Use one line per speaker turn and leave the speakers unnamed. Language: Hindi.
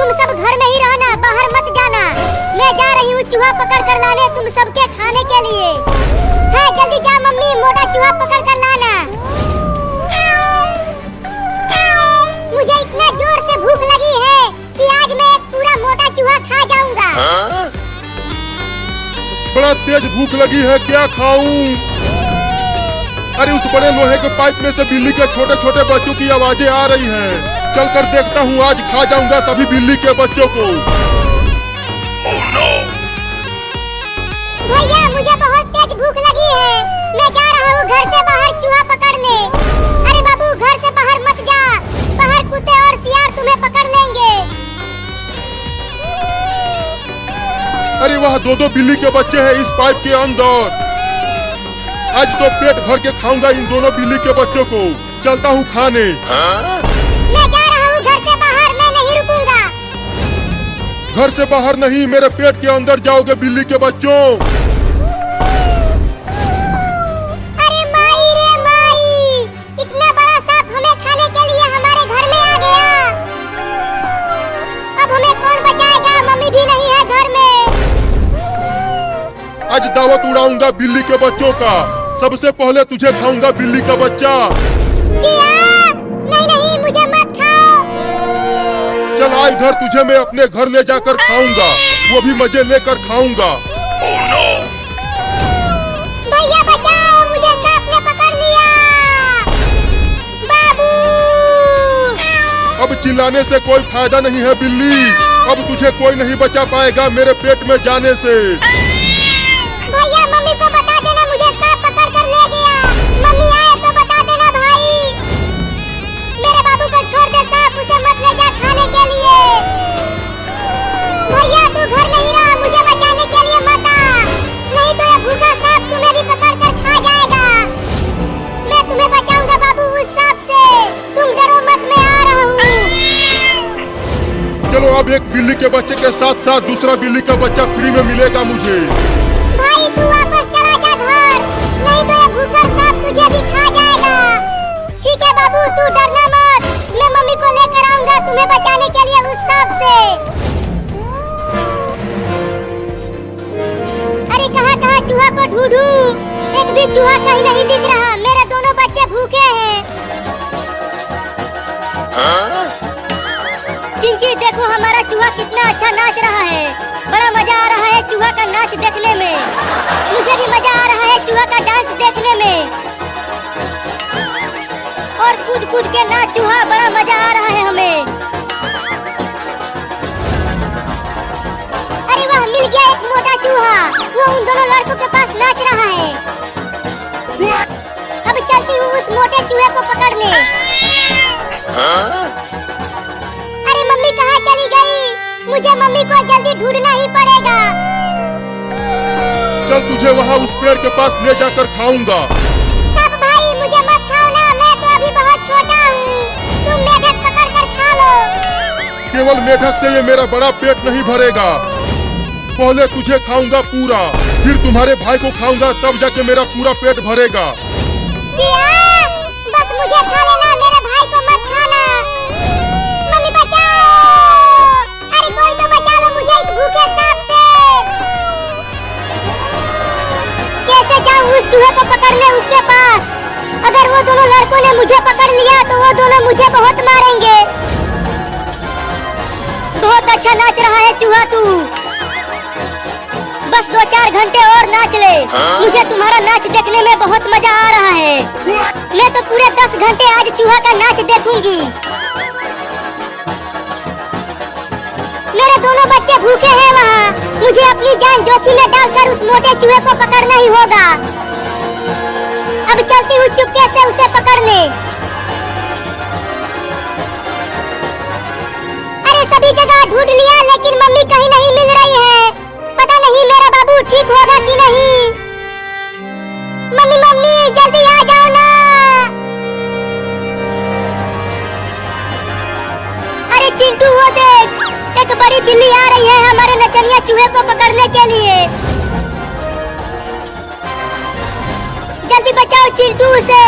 तुम सब घर में ही रहना, बाहर मत जाना। मैं जा रही हूँ चूहा पकड़ कर लाने तुम सबके खाने के लिए। है जल्दी जा मम्मी, मोटा चूहा पकड़ कर लाना। मुझे इतना जोर से भूख लगी है कि आज मैं एक पूरा मोटा चूहा खा जाऊंगा।
बड़ा तेज भूख लगी है, क्या खाऊं? अरे उस बड़े लोहे के पाइप में से बिल्ली के छोटे छोटे बच्चों की आवाजें आ रही हैं। चल कर देखता हूँ, आज खा जाऊंगा सभी बिल्ली के बच्चों को।
Oh no!
भैया मुझे बहुत तेज भूख लगी है, मैं जा रहा हूँ घर से बाहर चूहा पकड़ने। अरे बाबू घर से बाहर मत जा, बाहर कुत्ते और सियार तुम्हें पकड़ लेंगे।
अरे वह दो बिल्ली के बच्चे हैं इस पाइप के अंदर। आज तो पेट भर के खाऊंगा इन दोनों बिल्ली के बच्चों को। चलता हूँ खाने।
मैं जा रहा हूँ घर से बाहर, मैं नहीं रुकूंगा।
घर से बाहर नहीं, मेरे पेट के अंदर जाओगे बिल्ली के बच्चों।
अरे माई रे माई, इतना बड़ा सांप हमें खाने के लिए हमारे घर में आ गया। अब हमें कौन बचाएगा, मम्मी भी नहीं है घर में।
आज दावत उड़ाऊंगा बिल्ली के बच्चों का। सबसे पहले तुझे खाऊंगा बिल्ली का बच्चा।
क्या? नहीं नहीं मुझे मत खाओ।
चल आ इधर, तुझे मैं अपने घर ले जाकर खाऊंगा, वो भी मजे लेकर खाऊंगा।
Oh no!
भैया बचाओ, मुझे सांप ने पकड़ लिया। बाबू!
अब चिल्लाने से कोई फायदा नहीं है बिल्ली, अब तुझे कोई नहीं बचा पाएगा मेरे पेट में जाने से।
भैया मम्मी को बता देना मुझे सांप पकड़ कर ले गया। मम्मी आए तो बता देना भाई। मेरे बाबू को छोड़ दे, सांप उसे मत ले जा खाने के लिए। भैया तू घर नहीं रहा, मुझे बचाने के लिए मत आ, नहीं तो ये भूखा सांप तुम्हें भी पकड़ कर खा जाएगा। मैं तुम्हें बचाऊंगा बाबू उस सांप से, तुम डरो मत, मैं आ रहा हूँ।
चलो अब एक बिल्ली के बच्चे के साथ साथ दूसरा बिल्ली का बच्चा फ्री में मिलेगा मुझे।
भाई तू वापस चला जा घर, नहीं तो ये भूखा सांप तुझे भी खा जाएगा। ठीक है बाबू, तू डरना मत, मैं मम्मी को लेकर आऊंगा तुम्हें बचाने के लिए उस सांप से। अरे कहाँ चूहा को ढूंढूं, एक भी चूहा कहीं नहीं दिख रहा। मेरे दोनों बच्चे भूखे हैं। चिंकी देखो हमारा चूहा कितना अच्छा नाच रहा है, बड़ा मजा आ रहा है चूहा का नाच देखने में। मुझे भी मजा आ रहा है चूहा का डांस देखने में। और कूद कूद के नाच चूहा, बड़ा मजा आ रहा है हमें। अरे वाह, मिल गया एक मोटा चूहा, वो उन दोनों लड़कों के पास नाच रहा है। अब चलती हूँ उस मोटे चूहे को पकड़ने। अरे मम्मी कहाँ चली गई, मुझे मम्मी को जल्दी ढूंढना ही पड़ेगा।
चल तुझे वहाँ उस पेड़ के पास ले जाकर खाऊंगा।
सब भाई मुझे मत खाओ ना, मैं तो अभी बहुत छोटा हूँ, तुम मेढक पकड़ कर खा लो।
केवल मेढक से ये मेरा बड़ा पेट नहीं भरेगा, पहले तुझे खाऊंगा पूरा, फिर तुम्हारे भाई को खाऊंगा, तब जाके मेरा पूरा पेट भरेगा।
क्या? बस मुझे खा लेना, मेरे भाई को मत खाना। मम्मी बचाओ, अरे कोई तो बचा लो मुझे इस भूखे सांप से। कैसे जाऊं उस चूहे को पकड़ने उसके पास? अगर वो दोनों लड़कों ने मुझे पकड़ लिया तो वो दोनों मुझे बहुत मारेंगे। बहुत अच्छा नाच रहा है चूहा तू, बस 2-4 घंटे और नाच ले। मुझे तुम्हारा नाच देखने में बहुत मजा आ रहा है। मैं तो पूरे 10 घंटे आज चूहा का नाच देखूंगी। मेरे दोनों बच्चे भूखे हैं वहाँ, मुझे अपनी जान जोखिम में डालकर उस मोटे चूहे को पकड़ना ही होगा। अब चलती हूँ चुपके से उसे पकड़ने। अरे सभी जगह ढूंढ लिया लेकिन मम्मी कहीं नहीं मिल रही है। पता नहीं मेरा बाबू ठीक होगा कि नहीं। मम्मी मम्मी जल्दी आ जाओ ना। अरे चिंटू वो देख, एक बड़ी बिल्ली आ रही है हमारे नचनिया चूहे को पकड़ने के लिए। जल्दी बचाओ चिंटू से।